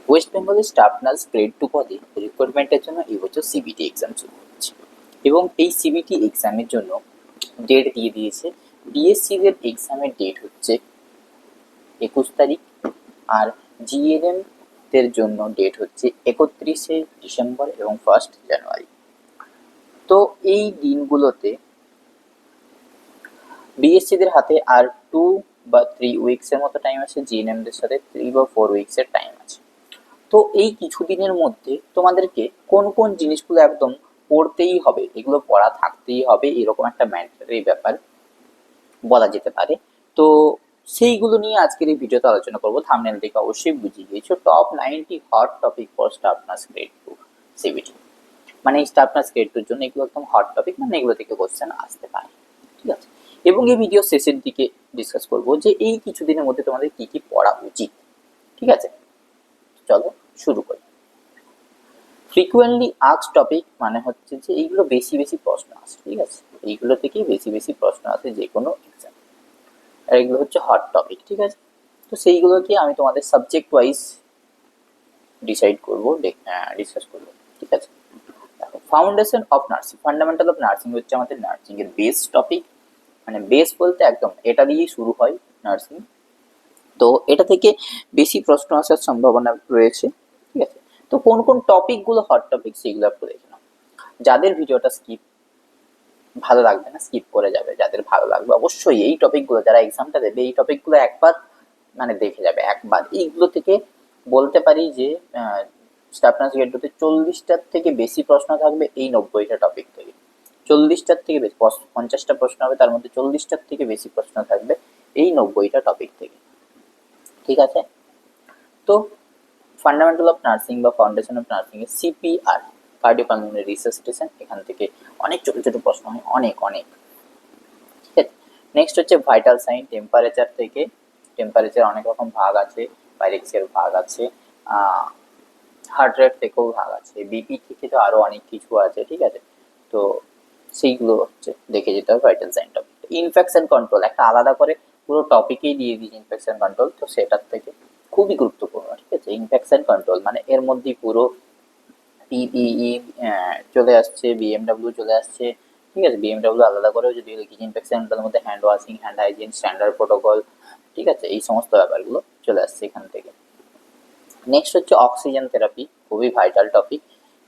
West বেঙ্গলের staff nurse grade 2 পদে রিক্রুটমেন্টের জন্য এই বছর সিবিটি এক্সাম শুরু হচ্ছে এবং এই সিবিটি এক্সামের জন্য ডেট দিয়ে দিয়েছে। বিএসসি এর এক্সামের ডেট হচ্ছে 21 তারিখ, আর জিএনএম এর জন্য ডেট হচ্ছে 31শে ডিসেম্বর এবং 1 জানুয়ারি। তো এই দিনগুলোতে বিএসসি দের হাতে আর 2 বা 3 উইকসের মতো টাইম আছে, জিএনএম দের সাথে 3 বা 4 উইকসের টাইম আছে। তো এই কিছু দিনের মধ্যে তোমাদেরকে কোন কোন জিনিসগুলো একদম পড়তেই হবে, এগুলো পড়া থাকতেই হবে, এরকম একটা ম্যান্ডেটরি ব্যাপার বলা যেতে পারে। তো সেইগুলো নিয়ে আজকের এই ভিডিওতে আলোচনা করবো। থাম্বনেল থেকে অবশ্যই বুঝিয়ে দিয়েছো, top 90 hot topic for staff nurse grade 2 CBT. মানে এই স্টাফ নার্স গ্রেড 2 এর জন্য এগুলো একদম হট টপিক, মানে এগুলো থেকে কোশ্চেন আসতে পারে, ঠিক আছে। এবং এই ভিডিও শেষের দিকে ডিসকাস করবো যে এই কিছু দিনের মধ্যে তোমাদের কি কি পড়া উচিত, ঠিক আছে। চলো শুরু করি। ফ্রিকুয়েন্টলি আস্কড টপিক মানে হচ্ছে যে এইগুলো বেশি বেশি প্রশ্ন আসে, ঠিক আছে। এইগুলো থেকেই বেশি বেশি প্রশ্ন আসে যে কোনো এক্সাম, আর এগুলো হচ্ছে হট টপিক, ঠিক আছে। তো সেইগুলোকে আমি তোমাদের সাবজেক্ট ওয়াইজ ডিসাইড করবো, ডিসকাস করবো, ঠিক আছে। দেখো, foundation of nursing, fundamental of nursing হচ্ছে আমাদের নার্সিং এর বেস টপিক। মানে বেস বলতে একদম এটা দিয়েই শুরু হয় নার্সিং। তো এটা থেকে বেশি প্রশ্ন আসার সম্ভাবনা রয়েছে, ঠিক আছে। তো কোন কোন টপিক গুলো হট টপিক সেগুলো একটু দেখে নাও। যাদের ভিডিওটা ভালো লাগবে না স্কিপ করে যাবে, যাদের ভালো লাগবে অবশ্যই এই টপিকগুলো, যারা এক্সামটা দেবে এই টপিকগুলো একবার মানে দেখে যাবে একবার। এইগুলো থেকে বলতে পারি যে স্টাফ নার্স গ্রেড 2 তে 40টার থেকে বেশি প্রশ্ন থাকবে এই 90টা টপিক থেকে। 40টার থেকে বেশি, 50টা প্রশ্ন হবে, তার মধ্যে 40টার থেকে বেশি প্রশ্ন থাকবে এই 90টা টপিক থেকে, ঠিক আছে। তো ফান্ডামেন্টাল অফ নার্সিং বা ফাউন্ডেশন অফ নার্সিং এর সিপিআর, কার্ডিওপালমোনারি রিসাসিটেশন, এখান থেকে অনেক ছোট ছোট প্রশ্ন হয়, অনেক অনেক, ঠিক আছে। নেক্সট হচ্ছে ভাইটাল সাইন, টেম্পারেচার থেকে, টেম্পারেচার অনেক রকম ভাগ আছে, পাইরেক্সের ভাগ আছে, হার্ট রেট থেকেও ভাগ আছে, বিপি থেকে তো আরো অনেক কিছু আছে, ঠিক আছে। তো সেইগুলো হচ্ছে দেখে যেতে হবে vital sign topic. Infection control একটা আলাদা করে পুরো টপিকেই দিয়ে দিয়েছে, ইনফেকশন কন্ট্রোল, তো সেটার থেকে খুবই গুরুত্বপূর্ণ, ঠিক আছে। ইনফেকশন কন্ট্রোল মানে এর মধ্যেই পুরো পিপিই চলে আসছে, বিএমডাব্লিউ চলে আসছে, ঠিক আছে। বিএমডাব্লিউ আলাদা করেও যদি লিখেছি, ইনফেকশনটার মধ্যে hand washing, hand hygiene, standard protocol, ঠিক আছে, এই সমস্ত ব্যাপারগুলো চলে আসছে এখান থেকে। নেক্সট হচ্ছে অক্সিজেন থেরাপি, খুবই ভাইটাল টপিক।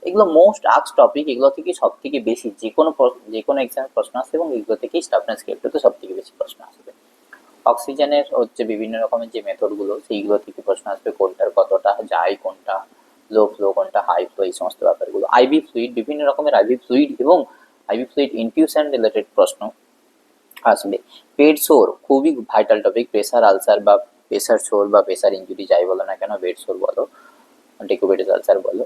এগুলো মোস্ট আস্কড টপিক, এগুলো থেকে সব থেকে বেশি যে কোনো এক্সামে প্রশ্ন আসে এবং এগুলো থেকেই স্টাফ নার্স গ্রেড 2 তে সব থেকে বেশি প্রশ্ন আসবে। অক্সিজেনের হচ্ছে বিভিন্ন রকমের যে মেথডগুলো সেইগুলো থেকে প্রশ্ন আসবে, কোনটার কতটা যায়, কোনটা লো ফ্লো, কোনটা হাই ফ্লো, এই সমস্ত ব্যাপারগুলো। আইভি ফ্লুইড, বিভিন্ন রকমের আইভি ফ্লুইড এবং আইভি ফ্লুইড ইনফিউশন রিলেটেড প্রশ্ন আসবে। বেড সোর খুবই ভাইটাল টপিক, প্রেসার আলসার বা প্রেসার সোর বা প্রেসার ইঞ্জুরি যাই বলো না কেন, বেড সোর বলো, ডেকুবেটিস আলসার বলো,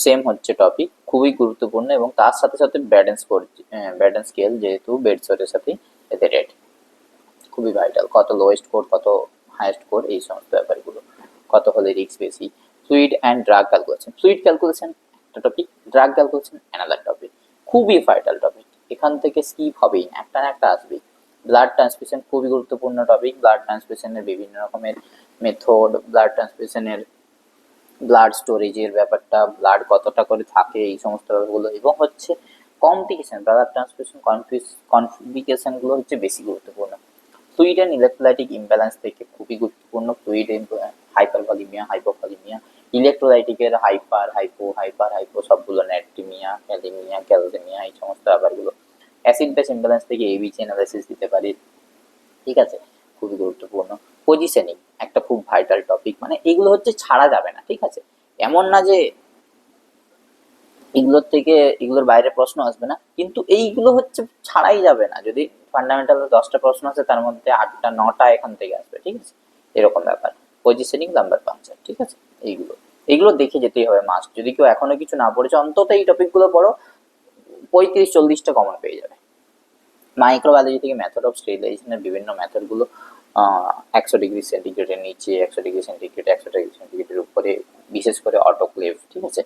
সেম হচ্ছে টপিক, খুবই গুরুত্বপূর্ণ। এবং তার সাথে সাথে ব্যাড অ্যান্ড স্কেল, যেহেতু বেড সোরের সাথে এতে রেট খুবই ভাইটাল, কত লোয়েস্ট কোর, কত হাইয়েস্ট কোর, এই সমস্ত ব্যাপারগুলো, কত হলে রিস্ক বেশি। Fluid and drug calculation, fluid calculation একটা topic, drug calculation another topic, খুবই ভাইটাল টপিক, এখান থেকে স্কিপ হবেই না, একটা না একটা আসবেই। ব্লাড ট্রান্সফিউশন খুবই গুরুত্বপূর্ণ টপিক, ব্লাড ট্রান্সফিউশনের বিভিন্ন রকমের মেথড, ব্লাড ট্রান্সফিউশনের ব্লাড স্টোরেজের ব্যাপারটা, ব্লাড কতটা করে থাকে, এই সমস্ত ব্যাপারগুলো। এবং হচ্ছে কমপ্লিকেশন, ব্লাড ট্রান্সফিউশন কমপ্লিকেশনগুলো হচ্ছে বেশি গুরুত্বপূর্ণ। ফ্লুইড অ্যান্ড ইলেকট্রোলাইটিক ইমব্যালেন্স থেকে খুবই গুরুত্বপূর্ণ, ফ্লুইড হাইপারভলিমিয়া, হাইপোভলিমিয়া, ইলেকট্রোলাইটিকের হাইপার হাইপো সবগুলো, ন্যাট্রিমিয়া, ক্যালিমিয়া, ক্যালসেমিয়া, এই সমস্ত ব্যাপারগুলো। অ্যাসিড বেস ইমব্যালেন্স থেকে এবিসি অ্যানালাইসিস দিতে পারি, ঠিক আছে, খুবই গুরুত্বপূর্ণ। পজিশনিং একটা খুব ভাইটাল টপিক, মানে এগুলো হচ্ছে ছাড়া যাবে না, ঠিক আছে। এমন না যে এগুলোর থেকে এগুলোর বাইরে প্রশ্ন আসবে না, কিন্তু এইগুলো হচ্ছে ছাড়াই যাবে না। যদি ফান্ডামেন্টাল 10টা প্রশ্ন আছে তার মধ্যে 8টা 9টা এখান থেকে আসবে, ঠিক আছে, এরকম ব্যাপার। পজিশনিং, নাম্বার পাঞ্চার, ঠিক আছে, এইগুলো এগুলো দেখে যেতেই হবে মাস্ট। যদি কেউ এখনো কিছু না পড়েছে অন্তত এই টপিকগুলো পড়ো, 35-40টা কমন পেয়ে যাবে। মাইক্রোবায়োলজি থেকে মেথড অফ স্টেরিলাইজেশনের বিভিন্ন মেথডগুলো, 100 ডিগ্রি সেন্টিগ্রেডের নিচে, 100 ডিগ্রি সেন্টিগ্রেড, 100 ডিগ্রি সেন্টিগ্রেডের উপরে, বিশেষ করে অটোক্লেভ, ঠিক আছে,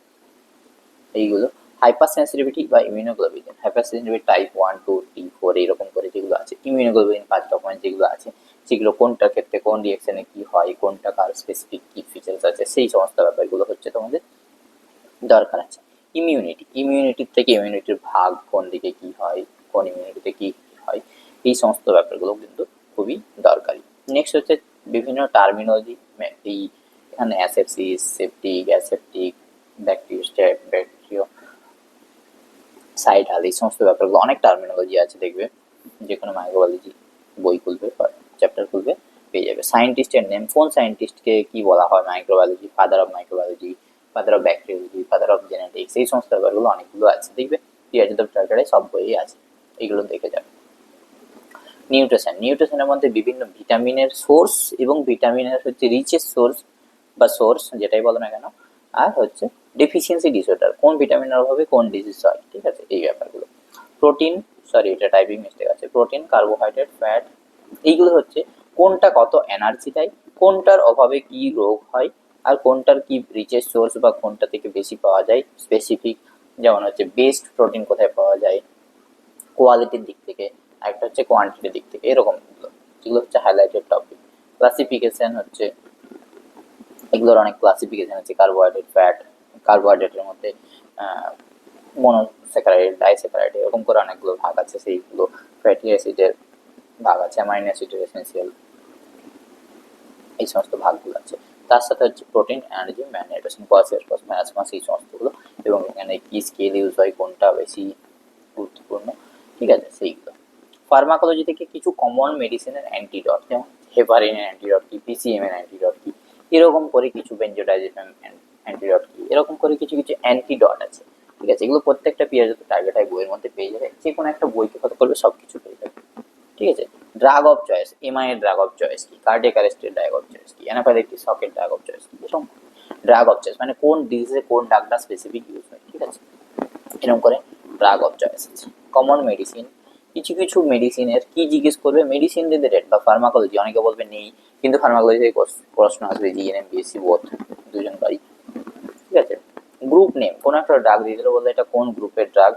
এইগুলো। হাইপার সেন্সিটিভিটি বা ইমিউনোগ্লোবিলিন, হাইপার সেন্সিটিভিটি টাইপ 1, 2, 3, 4 এইরকম করে যেগুলো আছে, ইমিউনোগ্লোবিলিন 5 রকমের যেগুলো আছে যেগুলো কোনটার ক্ষেত্রে কোন রিয়াকশনে কি হয়, কোনটা কার স্পেসিফিক কি ফিচার্স আছে, সেই সমস্ত ব্যাপারগুলো হচ্ছে তোমাদের দরকার আছে। ইমিউনিটির থেকে ইমিউনিটির ভাগ, কোন দিকে কি হয়, কোন ইমিউনিটিতে কি হয়, এই সমস্ত ব্যাপারগুলো কিন্তু খুবই দরকারি। নেক্সট হচ্ছে বিভিন্ন টার্মিনোলজি। এই এখানে asepsis, septic, aseptic, bacteria cidal, এই সমস্ত ব্যাপারগুলো অনেক টার্মিনোলজি আছে, দেখবে যে কোনো মাইক্রোবায়োলজি বই খুলবে বা চ্যাপ্টার খুলবে পেয়ে যাবে। সায়েন্টিস্টের নেম, কোন সায়েন্টিস্টকে কি বলা হয় microbiology, father of microbiology, father of bacteriology, father of genetics, এই সমস্ত ব্যাপারগুলো অনেকগুলো আছে, দেখবে পিএইচডি টার্গেটে সব বইই আছে, এগুলো দেখে যাবে। নিউট্রিশনের মধ্যে বিভিন্ন ভিটামিনের সোর্স এবং ভিটামিনের হচ্ছে রিচের সোর্স বা সোর্স যেটাই বলো না কেন, আর হচ্ছে ডেফিসিয়েন্সি ডিসঅর্ডার, কোন ভিটামিনের অভাবে কোন ডিজিজ হয়, ঠিক আছে, এই ব্যাপারগুলো। প্রোটিন, সরি এটা টাইপিং মিস্টেক আছে, প্রোটিন, কার্বোহাইড্রেট, ফ্যাট, এইগুলো হচ্ছে কোনটা কত এনার্জি দেয়, কোনটার অভাবে কি রোগ হয়, আর কোনটার কি রিচের সোর্স বা কোনটা থেকে বেশি পাওয়া যায় স্পেসিফিক, যেমন হচ্ছে বেস্ট প্রোটিন কোথায় পাওয়া যায় কোয়ালিটির দিক থেকে, একটা হচ্ছে কোয়ান্টিটির দিক থেকে, এরকম যেগুলো হচ্ছে হাইলাইটেড টপিক। ক্লাসিফিকেশন হচ্ছে এগুলোর অনেক ক্লাসিফিকেশন আছে, কার্বোহাইড্রেট, ফ্যাট, কার্বোহাইড্রেটের মধ্যে মনোস্যাকারাইড, ডাইস্যাকারাইড, এরকম করে অনেকগুলো ভাগ আছে, সেইগুলো ফ্যাটি অ্যাসিডের ভাগ আছে, অ্যামাইনো অ্যাসিডের এসেন্সিয়াল, এই সমস্ত ভাগগুলো আছে। তার সাথে হচ্ছে প্রোটিন, এনার্জি, ম্যাগনেটাইজেশন, ফসফরাস, ম্যালাসমাস, এই সমস্তগুলো, এবং এখানে কি স্কেল ইউজ হয়, কোনটা বেশি গুরুত্বপূর্ণ, ঠিক আছে, সেইগুলো। ফার্মাকোলজি থেকে কিছু কমন মেডিসিনের অ্যান্টিডট, যেমন হেপারিনের অ্যান্টিডট কি, পিসিএম এর অ্যান্টিডট কি, এরকম করে কিছু বেনজোডাইজেপিন অ্যান্টিডট কি, এরকম করে কিছু কিছু অ্যান্টিডট আছে, ঠিক আছে, এগুলো প্রত্যেকটা পিএইচডি টার্গেট হয় বইয়ের মধ্যে পেয়ে যাবে, যে কোনো একটা বইকে কত করবে সব কিছু পেয়ে যাবে, ঠিক আছে। ড্রাগ অফ চয়েস, এমআই এর ড্রাগ অফ চয়েস কি, কার্ডিয়াক অ্যারেস্টের ড্রাগ অফ চয়েস কি, অ্যানাফাইলাইটিস শকের ড্রাগ অফ চয়েস কি, এরকম ড্রাগ অফ চয়েস মানে কোন ডিজিজে কোন ড্রাগটা স্পেসিফিক ইউজ হয়, ঠিক আছে, এরকম করে ড্রাগ অফ চয়েস আছে। কমন মেডিসিন, কিছু কিছু মেডিসিনের কি জিজ্ঞেস করবে, মেডিসিন রিলেটেড বা ফার্মাকোলজি, অনেকে বলবে নেই, কিন্তু ফার্মাকোলজি থেকে প্রশ্ন আসবে, জিএনএম, বিএসসি বোথ দুজন পারি, ঠিক আছে। গ্রুপ নেম, কোন একটা ড্রাগ দিয়ে দিলে বললে এটা কোন গ্রুপের ড্রাগ,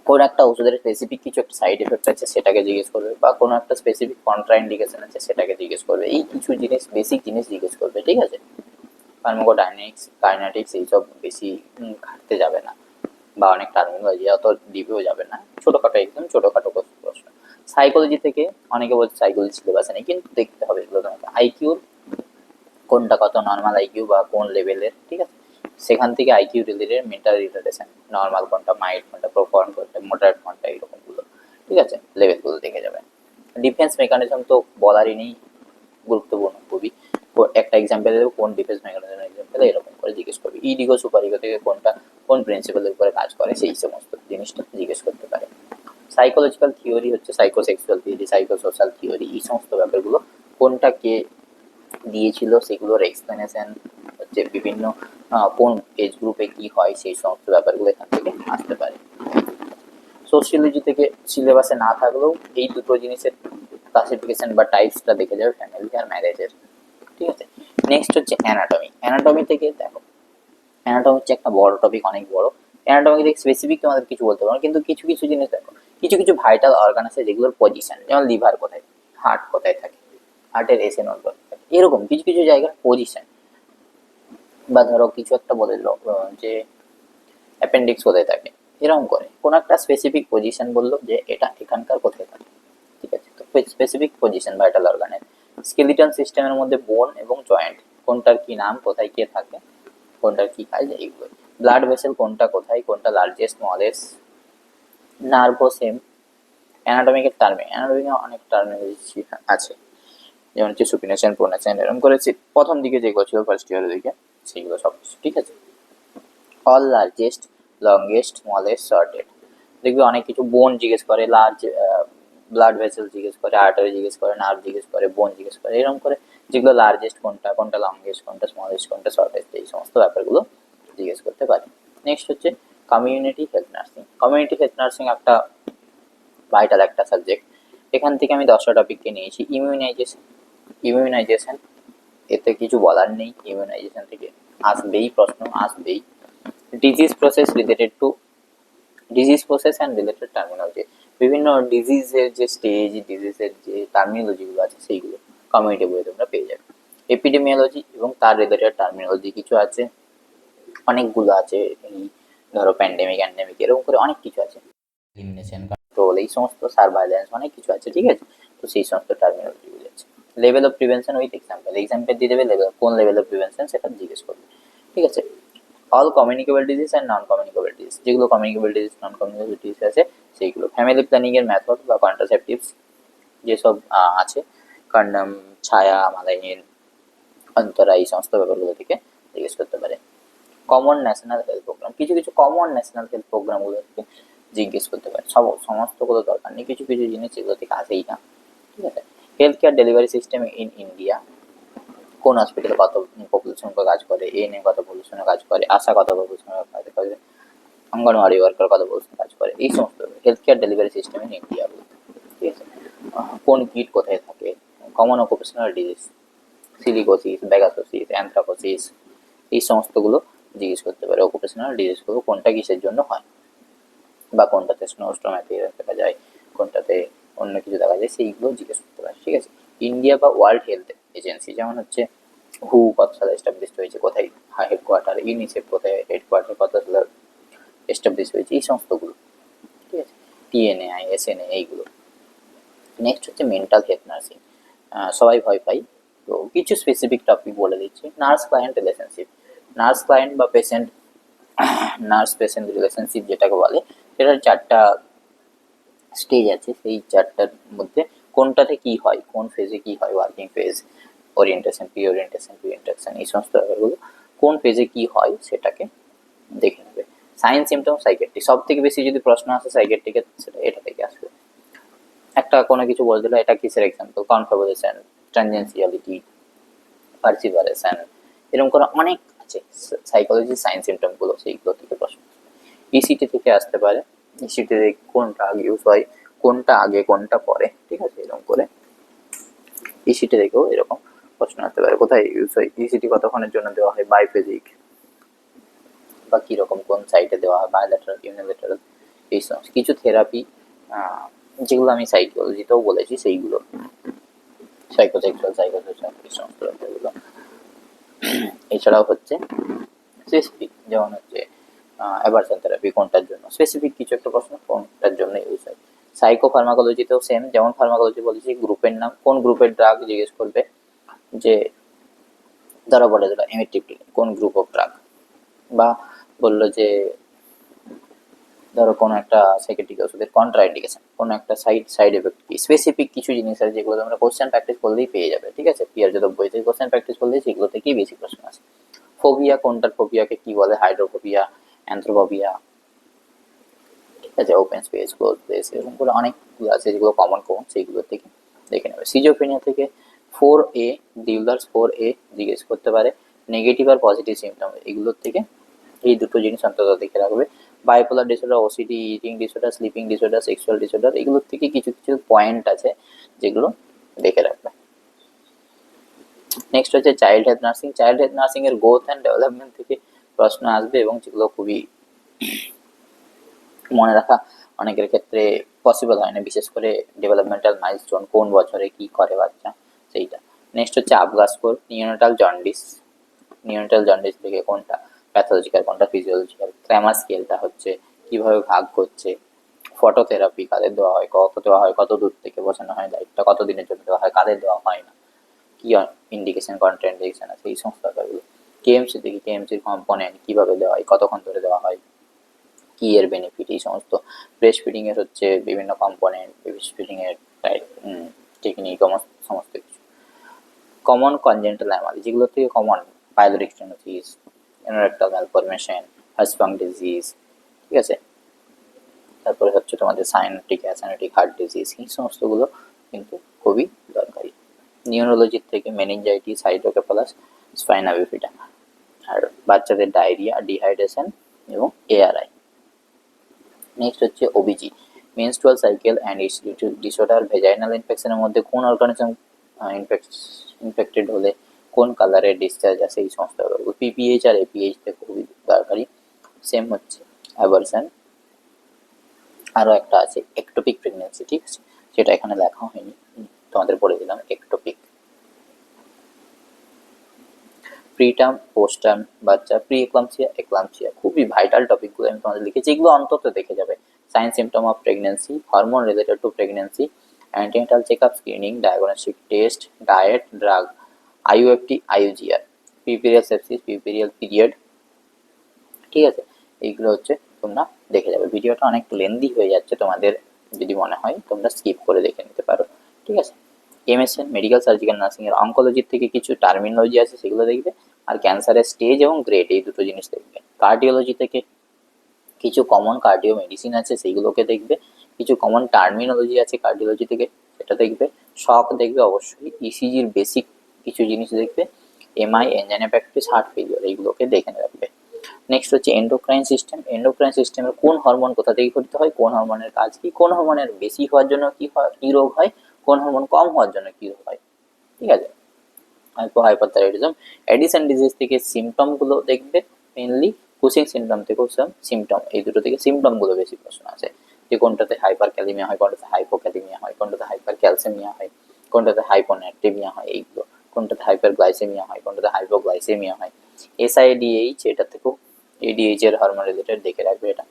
কোন একটা ওষুধের স্পেসিফিক কিছু একটা সাইড এফেক্ট আছে সেটাকে জিজ্ঞেস করবে, বা কোনো একটা স্পেসিফিক কন্ট্রাইন্ডিকেশন আছে সেটাকে জিজ্ঞেস করবে, এই কিছু জিনিস বেসিক জিনিস জিজ্ঞেস করবে, ঠিক আছে। ফার্মাকোডাইনামিক্স, কাইনেটিক্স এইসব বেশি ঘাটতে যাবে না, বা অনেক টার্মিনোলজি অত ডিপেও যাবে না, ছোটোখাটো একদম ছোটোখাটো প্রশ্ন। সাইকোলজি থেকে অনেকে বলছে সাইকোলজি সিলেবাসে নেই, কিন্তু দেখতে হবে এগুলো তোমাকে। আইকিউর কোনটা কত নর্মাল আইকিউ বা কোন লেভেলের, ঠিক আছে, সেখান থেকে IQ related, mental retardation, normal কোনটা, মাইল্ড কোনটা, প্রোফাউন্ড কোনটা, মোডারেট কোনটা, এইরকমগুলো, ঠিক আছে, লেভেলগুলো দেখে যাবেন। ডিফেন্স মেকানিজম তো বলারই নেই, গুরুত্বপূর্ণ খুবই, একটা এক্সাম্পল দেবো, কোন ডিফেন্স মেকানিজম এক্সাম্পল, এরকম করে জিজ্ঞেস করবে। ইডিগো সুপার ইগো থেকে কোনটা কোন প্রিন্সিপালের উপরে কাজ করে, সেই সমস্ত জিনিসটা জিজ্ঞেস করতে পারে। সাইকোলজিক্যাল থিওরি হচ্ছে সাইকোসেক্সুয়াল থিওরি, সাইকোসোশ্যাল থিওরি, এই সমস্ত ব্যাপারগুলো কোনটা কে দিয়েছিল সেগুলোর এক্সপ্লেনেশন হচ্ছে, বিভিন্ন কোন এজ গ্রুপে কি হয় সেই সমস্ত ব্যাপারগুলো এখান থেকে আসতে পারে। সোশিওলজি থেকে সিলেবাসে না থাকলেও এই দুটো জিনিসের ক্লাসিফিকেশন বা টাইপসটা দেখে যাবে, ফ্যামিলি আর ম্যারেজের, ঠিক আছে। নেক্সট হচ্ছে অ্যানাটমি। অ্যানাটমি থেকে দেখো, অ্যানাটমি হচ্ছে একটা বড় টপিক, অনেক বড়। অ্যানাটমি থেকে স্পেসিফিক তোমাদের কিছু বলতে পারবো, কিন্তু কিছু কিছু জিনিস দেখো, কিছু কিছু ভাইটাল অর্গান আছে যেগুলোর পজিশন, যেমন লিভার কোথায়, হার্ট কোথায় থাকে, হার্টের এসে নোট কোথায় থাকে, এরকম কিছু কিছু জায়গার পজিশন, বা ধরো কিছু একটা বলে দিল যে অ্যাপেন্ডিক্স কোথায় থাকে, এরকম করে কোনো একটা স্পেসিফিক পজিশন বললো যে এটা এখানকার কোথায় থাকে, ঠিক আছে, তো স্পেসিফিক পজিশন ভাইটাল অর্গানের। স্কেলিটন সিস্টেমের মধ্যে বোন এবং জয়েন্ট, কোনটার কি নাম, কোথায় কে থাকে, কোনটার কি কাজ, এইগুলো। ব্লাড ভেসেল কোনটা কোথায়, কোনটা লার্জেস্ট, স্মলেস্ট, নার্ভো সেম। অ্যানাটমিকের টার্মে, অ্যানাটমিকে অনেক টার্মিনোলজি আছে, যেমন হচ্ছে সুপিনেশন, প্রোনেশন, এরকম করেছি প্রথম দিকে যেগুলো ছিল ফার্স্ট ইয়ারের দিকে, সেইগুলো সব কিছু, ঠিক আছে। All largest, longest, smallest, shortest, দেখবি অনেক কিছু বোন জিজ্ঞেস করে, লার্জ ব্লাড ভেসেল জিজ্ঞেস করে, আর্টারি জিজ্ঞেস করে, নার্ভ জিজ্ঞেস করে, বোন জিজ্ঞেস করে, এরকম করে যেগুলো লার্জেস্ট কোনটা, কোনটা লংগেস্ট, কোনটা স্মলেস্ট, কোনটা শর্টেস্ট, এই সমস্ত ব্যাপারগুলো জিজ্ঞেস করতে পারে। নেক্সট হচ্ছে community health nursing. Community health nursing একটা ভাইটাল একটা সাবজেক্ট, এখান থেকে আমি 10টা টপিককে নিয়েছি। ইমিউনাইজেশন এতে কিছু বলার নেই, ইমিউনাইজেশন থেকে আসবেই প্রশ্ন, আসবেই। Disease process related to disease process and related terminology, বিভিন্ন ডিজিজের যে স্টেজ, ডিজিজের যে টার্মিনোলজিগুলো আছে সেইগুলো কমিউনিটি বইয়ে তোমরা পেয়ে যাবে। এপিডেমিওলজি এবং তার রিলেটেড টার্মিনোলজি কিছু আছে, অনেকগুলো আছে। এই ধরো প্যান্ডেমিক অ্যান্ডেমিক এরকম করে অনেক কিছু আছে, এলিমিনেশন কন্ট্রোল, এই সমস্ত সার্ভাইলেন্স অনেক কিছু আছে, ঠিক আছে। তো সেই সমস্ত টার্মিনোলজিগুলো আছে। Level of prevention with example, example দিয়ে দেবে, লেভেল কোন লেভেল অফ প্রিভেনশন সেটা জিজ্ঞেস করবে, ঠিক আছে। All communicable disease and non communicable disease, যেগুলো communicable disease non communicable disease আছে সেইগুলো। ফ্যামিলি প্ল্যানিং এর মেথড বা কন্ট্রাসেপটিভস যেসব আছে, কন্ডম, ছায়া, মালাইন, অন্তরা, এই সমস্ত ব্যাপারগুলো থেকে জিজ্ঞেস করতে পারে। কমন ন্যাশনাল হেলথ প্রোগ্রাম, কিছু কিছু কমন ন্যাশনাল হেলথ প্রোগ্রামগুলো থেকে জিজ্ঞেস করতে পারে। সমস্তগুলো দরকার নেই, কিছু কিছু জিনিস যেগুলো থেকে আসেই না, ঠিক আছে। Health care delivery system in India, কোন হসপিটালে কত পপুলেশন কাজ করে, এএনএ কত পপুলেশনে কাজ করে, আশা কত পপুলেশনে কাজ করে, অঙ্গনওয়াড়ি ওয়ার্কার কত পপুলেশনে কাজ করে, এই সমস্ত health care delivery system in India, ঠিক আছে। কোন কিট কোথায় থাকে, কমন অকুপেশনাল ডিজিজ, সিলিকোসিস, ব্যাগাসোসিস, অ্যানথ্রাকোসিস, এই সমস্তগুলো জিজ্ঞেস করতে পারে। অকুপেশনাল ডিজিজগুলো কোনটা কিসের জন্য হয়, বা কোনটাতে স্নোস্টোম্যাথি দেখা যায়, কোনটাতে অন্য কিছু দেখা যায়, সেইগুলো জিজ্ঞেস করতে পারে, ঠিক আছে। ইন্ডিয়া বা ওয়ার্ল্ড হেলথ এজেন্সি, যেমন হচ্ছে হু কত সালে এস্টাবলিশ হয়েছে, কোথায় হেডকোয়ার্টার, ইউনিসেফ কোথায় হেডকোয়ার্টার, কত সালে এস্টাবলিশ হয়েছে, এই সমস্তগুলো, ঠিক আছে। টিএনএআই, এসএনএ, এইগুলো। নেক্সট হচ্ছে মেন্টাল হেলথ নার্সিং, সবাই ভয় পাই, তো কিছু স্পেসিফিক টপিক বলে দিচ্ছি। Nurse client relationship, nurse client বা পেশেন্ট, নার্স পেশেন্ট রিলেশনশিপ যেটাকে বলে, সেটার 4টা স্টেজ আছে। সেই 4টার মধ্যে কোনটাতে কি হয়, কোন ফেজে কি হয়, working phase, orientation, pre orientation, pre interaction, এই সমস্ত ব্যাপারগুলো কোন ফেজে কি হয় সেটাকে দেখে নেবে। সাইন সিমটম সাইকেট্রিক, সব থেকে বেশি যদি প্রশ্ন আসে সাইকেট্রিকের, সেটা এটা থেকে আসবে। একটা কোনো কিছু বলে দিল, এটা কিসের এক্সাম্পল, কনফাবুলেশন, ট্রানজেন্সিয়ালিটি, পারসিভারেশন, এরকম করে অনেক আছে সাইকোলজি সাইন সিমটমগুলো, সেইগুলো থেকে প্রশ্ন। ইসিটি থেকে আসতে পারে, ইসিটি কোনটা আগে ইউজ হয়, কোনটা আগে কোনটা পরে, ঠিক আছে, এরকম করে ইসিটি থেকেও এরকম প্রশ্ন আসতে পারে। কোথায় ইউজ হয়, ইসিটি কতক্ষণের জন্য দেওয়া হয়, বাইফেজিক বা কিরকম, কোন সাইটে দেওয়া হয়, বায়োল্যাটারাল, ইউনিল্যাটারাল, এই সমস্ত কিছু থেরাপি যেগুলো আমি সাইকোলজিতেও বলেছি, সেইগুলো সাইকোসেক্সুয়াল, সাইকোসোশাল, এই সমস্ত ব্যাপারগুলো। এছাড়াও হচ্ছে স্পেসিফিক, যেমন হচ্ছে অ্যাভারশন থেরাপি কোনটার জন্য, স্পেসিফিক কিছু একটা প্রশ্ন কোনটার জন্য ইউজ হয়। সাইকো ফার্মাকোলজিতেও সেম, যেমন ফার্মাকোলজি বলেছি গ্রুপের নাম, কোন গ্রুপের ড্রাগ জিজ্ঞেস করবে, যে ধরো বলে দিল এমিট্রিপটিলিন কোন গ্রুপ অফ ড্রাগ, বা বললো যে ধরো কোনো একটা সাইকেট্রিক ওষুধের কন্ট্রা ইন্ডিকেশন, কোনো একটা সাইড এফেক্ট কি, স্পেসিফিক কিছু জিনিস আছে যেগুলো তোমরা কোশ্চেন প্র্যাকটিস করলেই পেয়ে যাবে, ঠিক আছে। পিয়ার যদি বই থেকে কোশ্চেন প্র্যাকটিস করলেই সেগুলো থেকেই বেশি প্রশ্ন আসে। ফোবিয়া, কোনটার ফোবিয়াকে কি বলে, হাইড্রোফোবিয়া, অ্যান্থ্রোফোবিয়া, ঠিক আছে। ওপেন স্পেস, ক্লোজ স্পেস, এরকম করে অনেকগুলো আছে যেগুলো কমন কমন, সেইগুলো থেকে দেখে নেবে। সিজোফ্রেনিয়া থেকে 4A, ডিউলার্স 4A জিজ্ঞেস করতে পারে। নেগেটিভ আর পজিটিভ সিমটম, এগুলোর থেকে এই দুটো জিনিস অন্তত দেখে রাখবে। Bipolar disorder, OCD, eating disorder, sleeping disorder, sexual disorder, এগুলোর থেকে কিছু কিছু পয়েন্ট আছে যেগুলো দেখে রাখবে। নেক্সট হচ্ছে child health nursing, child health nursing এর গ্রোথ অ্যান্ড ডেভেলপমেন্ট থেকে প্রশ্ন আসবে, এবং যেগুলো খুবই মনে রাখা অনেকের ক্ষেত্রে পসিবল হয় না, বিশেষ করে ডেভেলপমেন্টাল মাইলস্টোন, কোন বছরে কি করে বাচ্চা, সেইটা। নেক্সট হচ্ছে Apgar score, neonatal jaundice, neonatal jaundice থেকে কোনটা প্যাথোলজিক্যাল, কোনটা ফিজিওলজিক্যাল। ক্র্যামার স্কেলটা হচ্ছে কিভাবে ভাগ করছে। ফটোথেরাপি কাদের দেওয়া হয়, কত দেওয়া হয়, কত দূর থেকে বোঝানো হয়, লাইটটা কত দিনের জন্য দেওয়া হয়, কাদের দেওয়া হয় না, কি ইন্ডিকেশন, কন্ট্রা ইন্ডিকেশন আছে, এই সমস্ত ব্যাপারগুলো। কেএমসি দেখি, কেএমসির কম্পোনেন্ট কিভাবে দেওয়া হয়, কতক্ষণ ধরে দেওয়া হয়, কি এর বেনিফিট, এই সমস্ত। ব্রেস্ট ফিডিং এর হচ্ছে বিভিন্ন কম্পোনেন্ট, ব্রেস্ট ফিডিং এর টাইপ, টেকনিক, সমস্ত কিছু। কমন কনজেন্টাল অ্যানোমালি, যেগুলো থেকে common, pyloric stenosis, anorectal malformation, হাসপাং ডিজিজ, ঠিক আছে। তারপরে হচ্ছে তোমাদের সাইনোটিক হার্ট ডিজিজ, এই সমস্তগুলো কিন্তু খুবই দরকারি। নিউরোলজির থেকে মেনিনজাইটিস, হাইড্রোকেফালাস, স্পাইনা বিফিডা। আর বাচ্চাদের ডায়রিয়া, ডিহাইড্রেশন এবং এআরআই। নেক্সট হচ্ছে OBG, menstrual cycle and its disorder. Vaginal ইনফেকশনের মধ্যে কোন অর্গানিজম ইনফেক্টেড হলে কোন কালারের ডিসচার্জ আছে, এই সমস্ত ব্যাপারগুলো। পিপিএইচ আর এপিএইচ থেকে খুবই দরকারি। সেম হচ্ছে অ্যাভারশন, আরও একটা আছে একটোপিক প্রেগনেন্সি, ঠিক আছে, সেটা এখানে লেখা হয়নি, তোমাদের বলে দিলাম একটোপিক। প্রিটার্ম, পোস্টার্ম বাচ্চা, প্রি এক্লাম্পসিয়া, এক্লাম্পসিয়া, খুবই ভাইটাল টপিকগুলো আমি তোমাদের লিখেছি, এগুলো অন্তত দেখে যাবে। Sign symptom of pregnancy, hormone related to pregnancy, antenatal checkup, screening, diagnostic test, diet, drug, IUFD, IUGR, puerperal sepsis, puerperal period, ঠিক আছে, এইগুলো হচ্ছে তোমরা দেখে যাবে। ভিডিওটা অনেক লেন্দি হয়ে যাচ্ছে, তোমাদের যদি মনে হয় তোমরা স্কিপ করে দেখে নিতে পারো, ঠিক আছে। এমএসএন, মেডিকেল সার্জিক্যাল নার্সিং এর অঙ্কোলজির থেকে কিছু টার্মিনোলজি আছে সেগুলো দেখবে, আর ক্যান্সারের স্টেজ এবং গ্রেড এই দুটো জিনিস দেখবে। কার্ডিওলজি থেকে কিছু কমন কার্ডিও মেডিসিন আছে সেইগুলোকে দেখবে, কিছু কমন টার্মিনোলজি আছে কার্ডিওলজি থেকে সেটা দেখবে, শক দেখবে অবশ্যই, ইসিজির বেসিক কিছু জিনিস দেখবে, এমআই, এনজাইনোপ্যাক্টিস, হার্ট ফেলিওর, এইগুলোকে দেখে রাখবে। নেক্সট হচ্ছে এন্ডোক্রাইন সিস্টেম। এন্ডোক্রাইন সিস্টেমের কোন হরমোন কোথা থেকে গঠিত হয়, কোন হরমোনের কাজ কি, কোন হরমোনের বেশি হওয়ার জন্য কি হয়, কি রোগ হয়, কোন হরমোন কম হওয়ার জন্য কি রোগ হয়, ঠিক আছে। হাইপোথাইরয়েডিজম, এডিসন ডিজিজ থেকে সিমটম গুলো দেখবে মেনলি, কুসিং সিমটম থেকেও সিমটম, এই দুটো থেকে সিমটম গুলো বেশি প্রশ্ন আছে, যে কোনটাতে হাইপার ক্যালিমিয়া হয়, কোনটাতে হাইপোক্যালিমিয়া হয়, কোনটাতে হাইপার ক্যালসেমিয়া হয়, কোনটাতে হাইপোন্যাট্রিমিয়া হয়, এইগুলো, কোনটাতে হাইপার গ্লাইসেমিয়া হয়, কোনটাতে হাইপোগ্লাইসেমিয়া হয়। এসআইডিএইচ, এটা থেকেও এডিএইচ এর হরমোন রিলেটেড দেখে রাখবে এটা।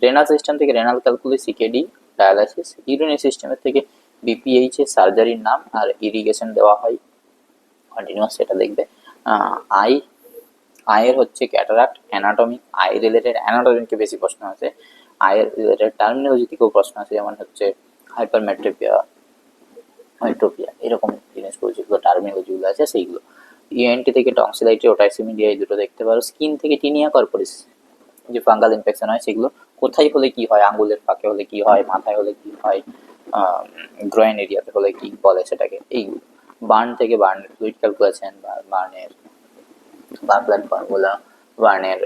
রেনাল সিস্টেম থেকে renal calculus, CKD, dialysis. Urinary সিস্টেমের থেকে বিপিএইচ এর সার্জারির নাম আর ইরিগেশন দেওয়া হয় কন্টিনিউয়াস, সেটা দেখবে। আই, আয়ের হচ্ছে ক্যাটারাক্ট, অ্যানাটমি, আই রিলেটেড অ্যানাটমিকে বেশি প্রশ্ন আছে, আয়ের রিলেটেড টার্মিনোলজি থেকেও প্রশ্ন আছে, যেমন হচ্ছে হাইপারমেট্রোপিয়া, হাইট্রোপিয়া, এরকম জিনিসগুলো যেগুলো টার্মিনোলজিগুলো আছে সেইগুলো। ইউএনটি থেকে টক্সিলাইটিস, ওটাইসিমিডিয়া, এই দুটো দেখতে পারো। স্কিন থেকে টিনিয়া কর্পোরিস, যে ফাঙ্গাল ইনফেকশন হয় সেগুলো, কোথায় হলে কি হয়, আঙ্গুলের ফাঁকে হলে কি হয়, মাথায় হলে কি হয়, গ্রয়েন এরিয়াতে হলে কি বলে সেটাকে, এইগুলো। বার্ন থেকে বার্নের ফ্লুইড ক্যালকুলেশন বা বার্নের ব্লাড ফর্মুলা, বার্নের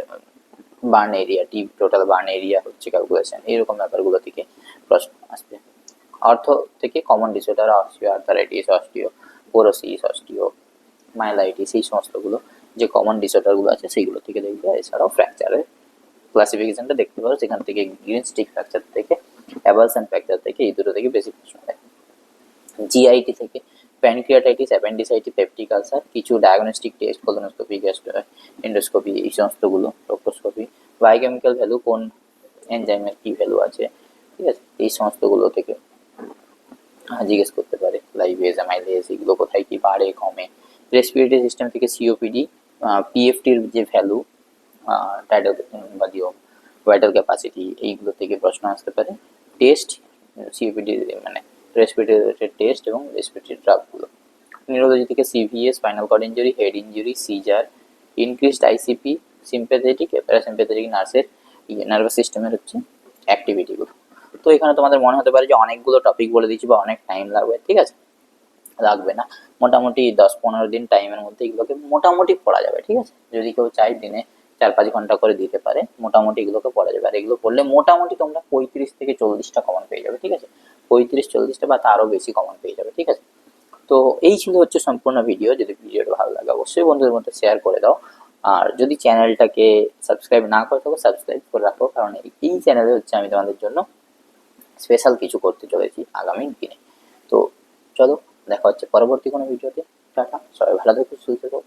burn area, total burn area হচ্ছে ক্যালকুলেশন, এইরকম ব্যাপারগুলো থেকে প্রশ্ন আসবে। অর্থ থেকে common disorder, osteoarthritis, osteoporosis, osteomyelitis, এই সমস্তগুলো যে কমন ডিসঅর্ডারগুলো আছে সেইগুলো থেকে দেখবে। এছাড়াও ফ্র্যাকচারের ক্লাসিফিকেশনটা দেখতে পারো, সেখান থেকে গ্রিন স্টিক ফ্র্যাকচার থেকে, অ্যাবালসেন ফ্র্যাকচার থেকে, এই দুটো থেকে বেশি প্রশ্ন দেয়। জিআইটি থেকে প্যানক্রিয়াটাইটিস, অ্যাপেন্ডিসাইটিস, পেপটিক আলসার, কিছু ডায়াগনস্টিক টেস্ট, কোলোনোস্কোপি, এন্ডোস্কোপি, এই সমস্তগুলো, টোকোস্কোপি, বায়োকেমিক্যাল ভ্যালু, কোন এনজাইমের কি ভ্যালু আছে, ঠিক আছে, এই সমস্তগুলো থেকে জিজ্ঞেস করতে পারে। লাইভেজ, অ্যামাইলেজ, এগুলো কোথায় কি বাড়ে কমে। রেসপিরেটরি সিস্টেম থেকে সিওপিডি, পিএফটির যে ভ্যালু, টাইডাল বা দিও ভাইটাল ক্যাপাসিটি, এইগুলো থেকে প্রশ্ন আসতে পারে। টেস্ট, সিওপিডি মানে রেসপিরেটরি রিলেটেড টেস্ট এবং রেসপিরেটরি ড্রাগগুলো। নিউরোলজি থেকে CVA, spinal cord injury, head injury, seizure, increased ICP, sympathetic, parasympathetic নার্সের নার্ভাস সিস্টেমের হচ্ছে অ্যাক্টিভিটিগুলো। তো এখানে তোমাদের মনে হতে পারে যে অনেকগুলো টপিক বলে দিচ্ছি বা অনেক টাইম লাগবে, ঠিক আছে, লাগবে না, মোটামুটি 10-15 দিন টাইমের মধ্যে এগুলোকে মোটামুটি পড়া যাবে, ঠিক আছে। যদি কেউ চাই দিনে 4-5 ঘন্টা করে দিতে পারে, মোটামুটি এগুলোকে পড়া যাবে। আর এগুলো পড়লে মোটামুটি তোমরা 35 থেকে 40টা কমন পেয়ে যাবে, ঠিক আছে, 35-40টা বা তারও বেশি কমন পেয়ে যাবে, ঠিক আছে। তো এই ছিল হচ্ছে সম্পূর্ণ ভিডিও। যদি ভিডিওটা ভালো লাগে অবশ্যই বন্ধুদের মধ্যে শেয়ার করে দাও, আর যদি চ্যানেলটাকে সাবস্ক্রাইব না করে থাকো সাবস্ক্রাইব করে রাখো, কারণ এই চ্যানেলে হচ্ছে আমি তোমাদের জন্য স্পেশাল কিছু করতে চলেছি আগামী দিনে। তো চলো দেখা হচ্ছে পরবর্তী কোনো ভিডিওতে। টাটা, সবাই ভালো থেকো, সুস্থ থেকো।